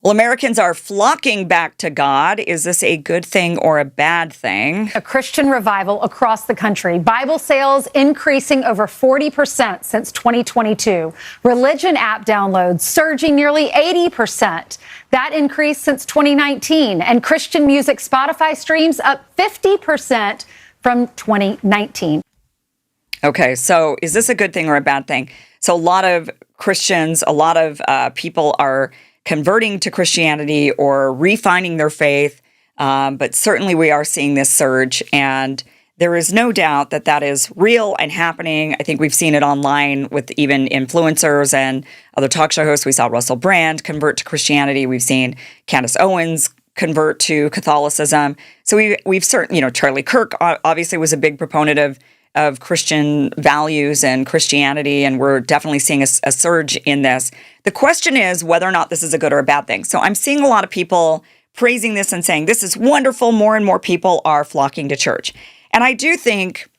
Well, Americans are flocking back to God. Is this a good thing or a bad thing? A Christian revival across the country. Bible sales increasing over 40% since 2022. Religion app downloads surging nearly 80%. That increase since 2019. And Christian music Spotify streams up 50% from 2019. Okay, so is this a good thing or a bad thing? So a lot of Christians, a lot of people are converting to Christianity or refining their faith, but certainly we are seeing this surge, and there is no doubt that that is real and happening. I think we've seen it online with even influencers and other talk show hosts. We saw Russell Brand convert to Christianity. We've seen Candace Owens convert to Catholicism. So we've certainly, Charlie Kirk obviously was a big proponent of Christian values and Christianity, and we're definitely seeing a surge in this. The question is whether or not this is a good or a bad thing. So I'm seeing a lot of people praising this and saying, this is wonderful. More and more people are flocking to church. And I do think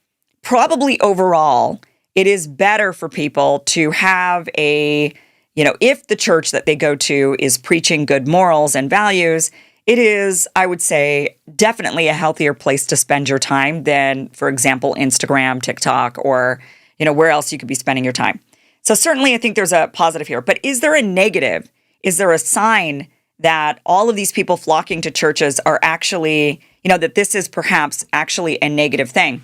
probably overall, it is better for people to have if the church that they go to is preaching good morals and values, it is, I would say, definitely a healthier place to spend your time than, for example, Instagram, TikTok, or, where else you could be spending your time. So certainly I think there's a positive here. But is there a negative? Is there a sign that all of these people flocking to churches are actually, that this is perhaps actually a negative thing?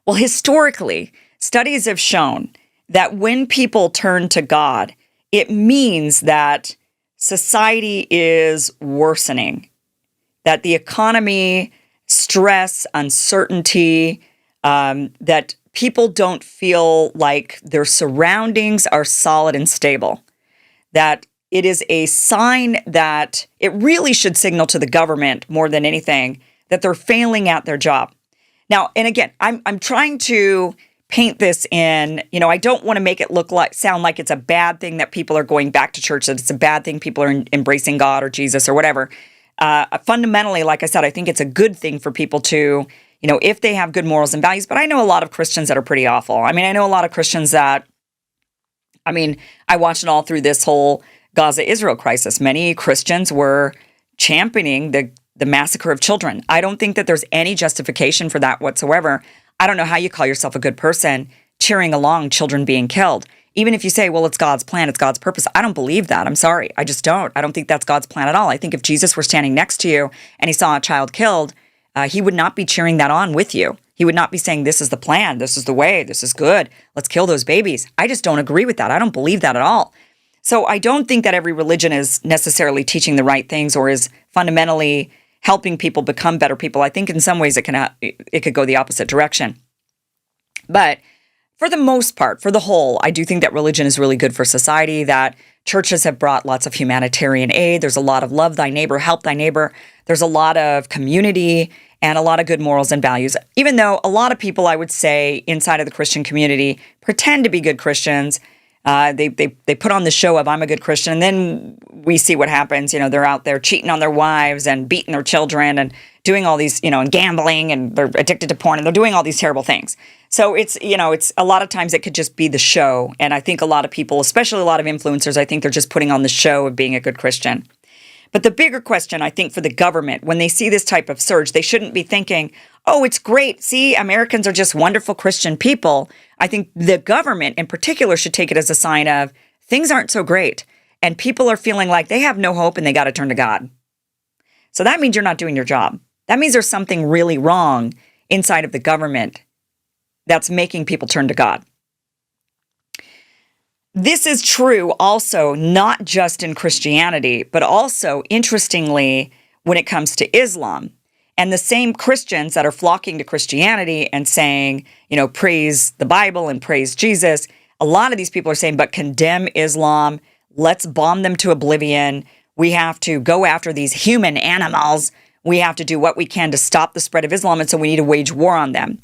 Well, historically, studies have shown that when people turn to God, it means that society is worsening, that the economy, stress, uncertainty, that people don't feel like their surroundings are solid and stable, that it is a sign that it really should signal to the government more than anything that they're failing at their job. Now, and again, I'm trying to paint this in, I don't want to make it sound like it's a bad thing that people are going back to church, that it's a bad thing people are embracing God or Jesus or whatever. Fundamentally, like I said, I think it's a good thing for people to, if they have good morals and values. But I know a lot of Christians that are pretty awful. I know a lot of Christians that, I watched it all through this whole Gaza-Israel crisis. Many Christians were championing the massacre of children. I don't think that there's any justification for that whatsoever. I don't know how you call yourself a good person cheering along children being killed. Even if you say, well, it's God's plan, it's God's purpose. I don't believe that. I'm sorry. I just don't. I don't think that's God's plan at all. I think if Jesus were standing next to you and he saw a child killed, he would not be cheering that on with you. He would not be saying, this is the plan, this is the way, this is good, let's kill those babies. I just don't agree with that. I don't believe that at all. So I don't think that every religion is necessarily teaching the right things or is fundamentally helping people become better people. I think in some ways it could go the opposite direction. But for the most part, for the whole, I do think that religion is really good for society, that churches have brought lots of humanitarian aid. There's a lot of love thy neighbor, help thy neighbor. There's a lot of community and a lot of good morals and values. Even though a lot of people, I would say, inside of the Christian community pretend to be good Christians. They put on the show of I'm a good Christian, and then we see what happens. They're out there cheating on their wives and beating their children and doing all these, and gambling, and they're addicted to porn, and they're doing all these terrible things. So it's a lot of times it could just be the show. And I think a lot of people, especially a lot of influencers, I think they're just putting on the show of being a good Christian. But the bigger question, I think, for the government, when they see this type of surge, they shouldn't be thinking, oh, it's great. See, Americans are just wonderful Christian people. I think the government in particular should take it as a sign of things aren't so great. And people are feeling like they have no hope and they got to turn to God. So that means you're not doing your job. That means there's something really wrong inside of the government that's making people turn to God. This is true also not just in Christianity, but also, interestingly, when it comes to Islam. And the same Christians that are flocking to Christianity and saying, praise the Bible and praise Jesus, a lot of these people are saying, but condemn Islam, let's bomb them to oblivion. We have to go after these human animals. We have to do what we can to stop the spread of Islam, and so we need to wage war on them.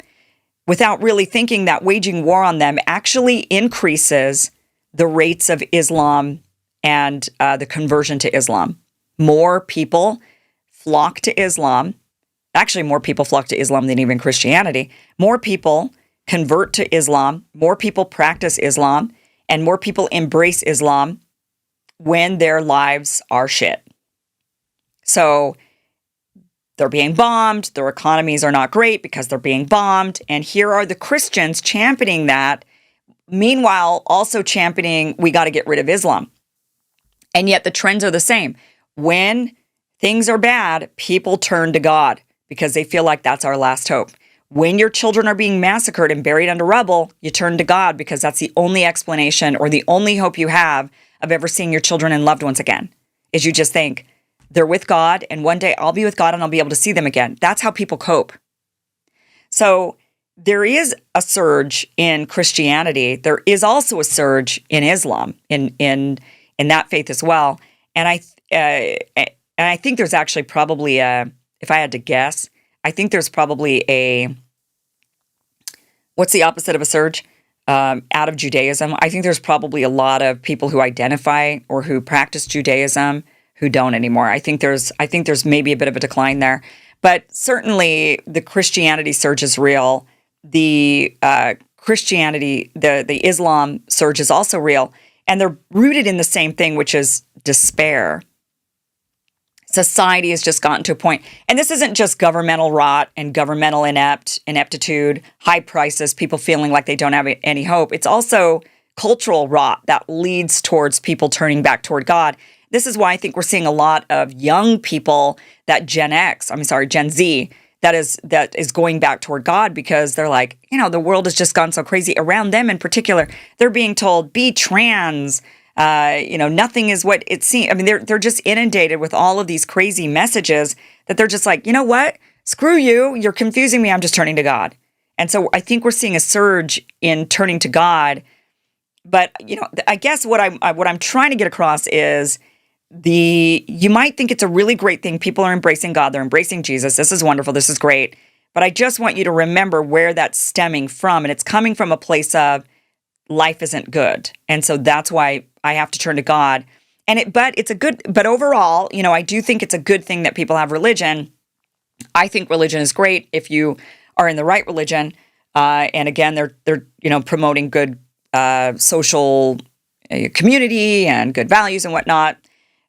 Without really thinking that waging war on them actually increases the rates of Islam and the conversion to Islam. More people flock to Islam. Actually, more people flock to Islam than even Christianity. More people convert to Islam. More people practice Islam. And more people embrace Islam when their lives are shit. So they're being bombed. Their economies are not great because they're being bombed. And here are the Christians championing that. Meanwhile, also championing, we got to get rid of Islam. And yet the trends are the same. When things are bad, people turn to God because they feel like that's our last hope. When your children are being massacred and buried under rubble, you turn to God because that's the only explanation or the only hope you have of ever seeing your children and loved ones again, is you just think they're with God and one day I'll be with God and I'll be able to see them again. That's how people cope. So there is a surge in Christianity. There is also a surge in Islam, in that faith as well. And I think there's actually probably if I had to guess, I think there's probably what's the opposite of a surge? Out of Judaism. I think there's probably a lot of people who identify or who practice Judaism who don't anymore. I think there's maybe a bit of a decline there. But certainly the Christianity surge is real. The Christianity, the Islam surge is also real. And they're rooted in the same thing, which is despair. Society has just gotten to a point, and this isn't just governmental rot and governmental ineptitude, high prices, people feeling like they don't have any hope. It's also cultural rot that leads towards people turning back toward God. This is why I think we're seeing a lot of young people, Gen Z, that is going back toward God because they're like, the world has just gone so crazy around them in particular. They're being told, be trans, nothing is what it seems. I mean, they're just inundated with all of these crazy messages that they're just like, you know what? Screw you. You're confusing me. I'm just turning to God. And so I think we're seeing a surge in turning to God. But, I guess what I'm trying to get across is you might think it's a really great thing. People are embracing God. They're embracing Jesus. This is wonderful. This is great. But I just want you to remember where that's stemming from. And it's coming from a place of life isn't good. And so that's why I have to turn to God. But overall, I do think it's a good thing that people have religion. I think religion is great if you are in the right religion. And again, they're promoting good social community and good values and whatnot.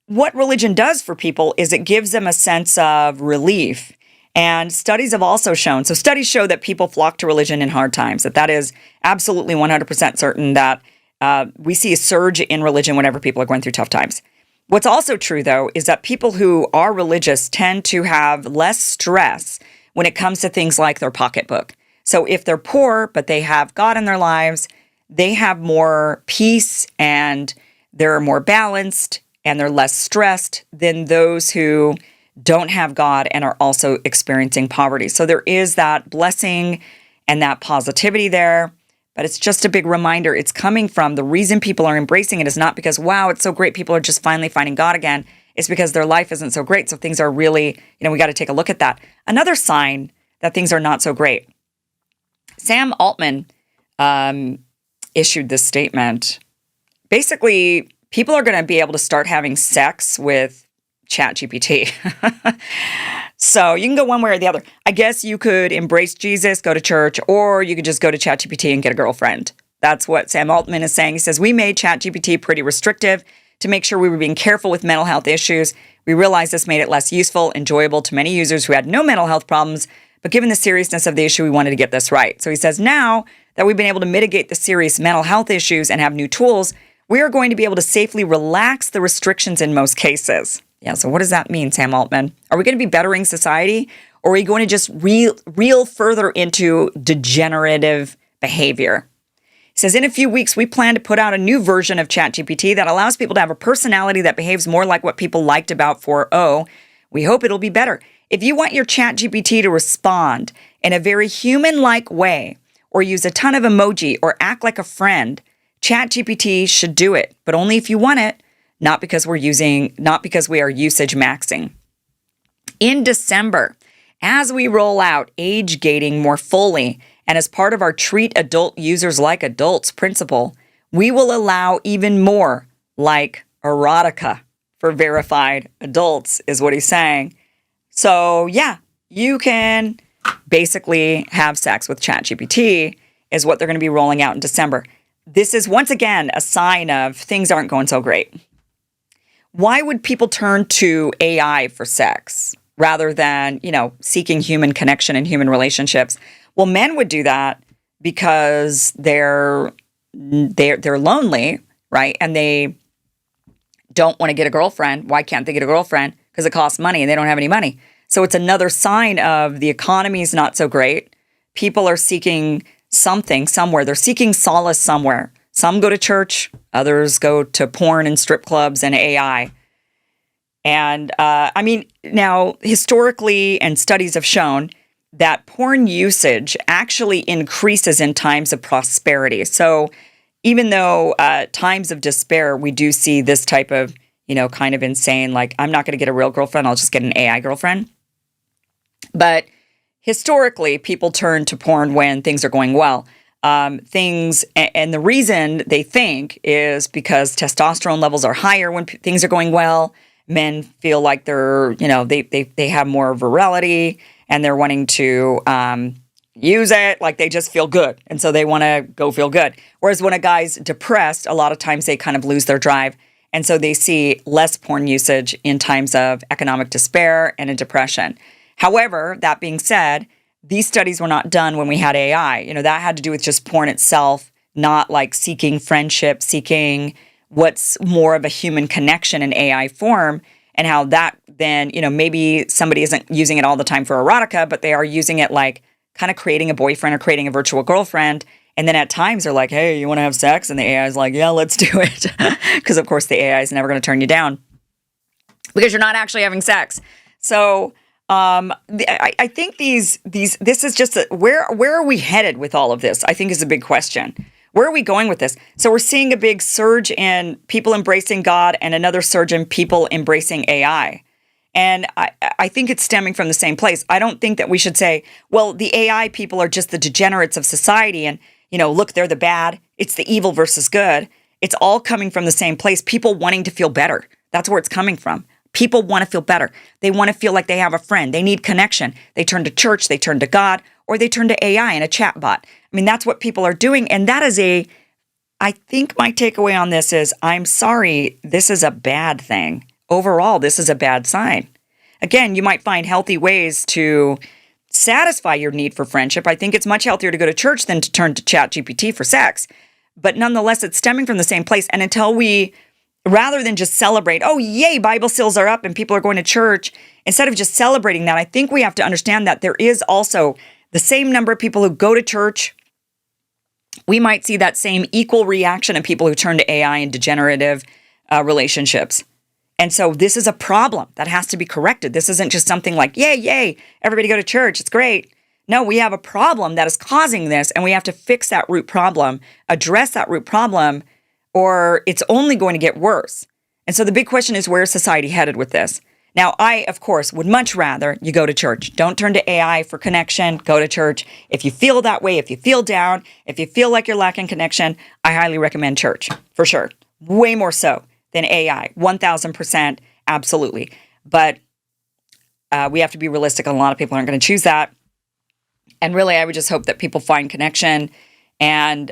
What religion does for people is it gives them a sense of relief. And studies have also shown, so studies show that people flock to religion in hard times, that is absolutely 100% certain that we see a surge in religion whenever people are going through tough times. What's also true, though, is that people who are religious tend to have less stress when it comes to things like their pocketbook. So if they're poor, but they have God in their lives, they have more peace and they're more balanced and they're less stressed than those who don't have God and are also experiencing poverty. So there is that blessing and that positivity there. But it's just a big reminder. It's coming from the reason people are embracing it is not because, wow, it's so great. People are just finally finding God again. It's because their life isn't so great. So things are really, we got to take a look at that. Another sign that things are not so great. Sam Altman issued this statement. Basically, people are going to be able to start having sex with ChatGPT. So you can go one way or the other. I guess you could embrace Jesus, go to church, or you could just go to ChatGPT and get a girlfriend. That's what Sam Altman is saying. He says, we made ChatGPT pretty restrictive to make sure we were being careful with mental health issues. We realized this made it less useful, enjoyable to many users who had no mental health problems. But given the seriousness of the issue, we wanted to get this right. So he says, now that we've been able to mitigate the serious mental health issues and have new tools, we are going to be able to safely relax the restrictions in most cases. Yeah, so what does that mean, Sam Altman? Are we going to be bettering society, or are we going to just reel further into degenerative behavior? He says, in a few weeks, we plan to put out a new version of ChatGPT that allows people to have a personality that behaves more like what people liked about 4.0. We hope it'll be better. If you want your ChatGPT to respond in a very human-like way, or use a ton of emoji, or act like a friend, ChatGPT should do it, but only if you want it. Not because we are usage maxing. In December, as we roll out age gating more fully, and as part of our treat adult users like adults principle, we will allow even more like erotica for verified adults, is what he's saying. So yeah, you can basically have sex with ChatGPT is what they're going to be rolling out in December. This is once again a sign of things aren't going so great. why would people turn to AI for sex rather than, seeking human connection and human relationships? Well, men would do that because they're lonely, right? And they don't want to get a girlfriend. Why can't they get a girlfriend? Because it costs money and they don't have any money. So it's another sign of the economy is not so great. People are seeking something somewhere. They're seeking solace somewhere. Some go to church, others go to porn and strip clubs and AI. And now historically, and studies have shown that porn usage actually increases in times of prosperity. So even though times of despair, we do see this type of, kind of insane, like, I'm not going to get a real girlfriend, I'll just get an AI girlfriend. But historically, people turn to porn when things are going well. And the reason they think is because testosterone levels are higher when things are going well. Men feel like they're, they have more virility and they're wanting to use it, like they just feel good. And so they want to go feel good. Whereas when a guy's depressed, a lot of times they kind of lose their drive. And so they see less porn usage in times of economic despair and in depression. However, that being said, these studies were not done when we had AI. That had to do with just porn itself, not like seeking friendship, seeking what's more of a human connection in AI form, and how that then, maybe somebody isn't using it all the time for erotica, but they are using it like kind of creating a boyfriend or creating a virtual girlfriend. And then at times they're like, hey, you want to have sex? And the AI is like, yeah, let's do it. Because of course the AI is never going to turn you down because you're not actually having sex. So I think this is just where are we headed with all of this? I think is a big question. Where are we going with this? So we're seeing a big surge in people embracing God and another surge in people embracing AI. And I think it's stemming from the same place. I don't think that we should say, well, the AI people are just the degenerates of society and, look, they're the bad. It's the evil versus good. It's all coming from the same place. People wanting to feel better. That's where it's coming from. People want to feel better. They want to feel like they have a friend. They need connection. They turn to church, they turn to God, or they turn to AI and a chatbot. I mean, that's what people are doing. And that is I think my takeaway on this is, I'm sorry, this is a bad thing. Overall, this is a bad sign. Again, you might find healthy ways to satisfy your need for friendship. I think it's much healthier to go to church than to turn to ChatGPT for sex. But nonetheless, it's stemming from the same place. And until rather than just celebrate, oh, yay, Bible sales are up and people are going to church, instead of just celebrating that, I think we have to understand that there is also the same number of people who go to church. We might see that same equal reaction of people who turn to AI and degenerative relationships. And so this is a problem that has to be corrected. This isn't just something like, yay, yay, everybody go to church, it's great. No, we have a problem that is causing this, and we have to fix that root problem, address that root problem, or it's only going to get worse. And so the big question is, where is society headed with this? Now, I, of course, would much rather you go to church. Don't turn to AI for connection. Go to church. If you feel that way, if you feel down, if you feel like you're lacking connection, I highly recommend church, for sure. Way more so than AI, 1,000%, absolutely. But we have to be realistic. A lot of people aren't going to choose that. And really, I would just hope that people find connection and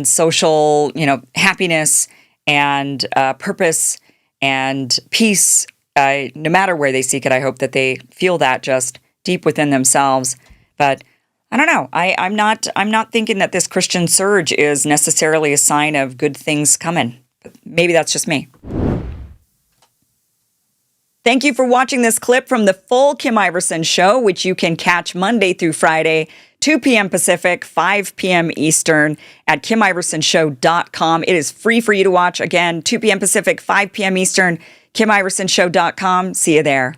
social, happiness and purpose and peace. No matter where they seek it, I hope that they feel that just deep within themselves. But I don't know. I'm not thinking that this Christian surge is necessarily a sign of good things coming. But maybe that's just me. Thank you for watching this clip from the full Kim Iverson Show, which you can catch Monday through Friday, 2 p.m. Pacific, 5 p.m. Eastern at KimIversonShow.com. It is free for you to watch. Again, 2 p.m. Pacific, 5 p.m. Eastern, KimIversonShow.com. See you there.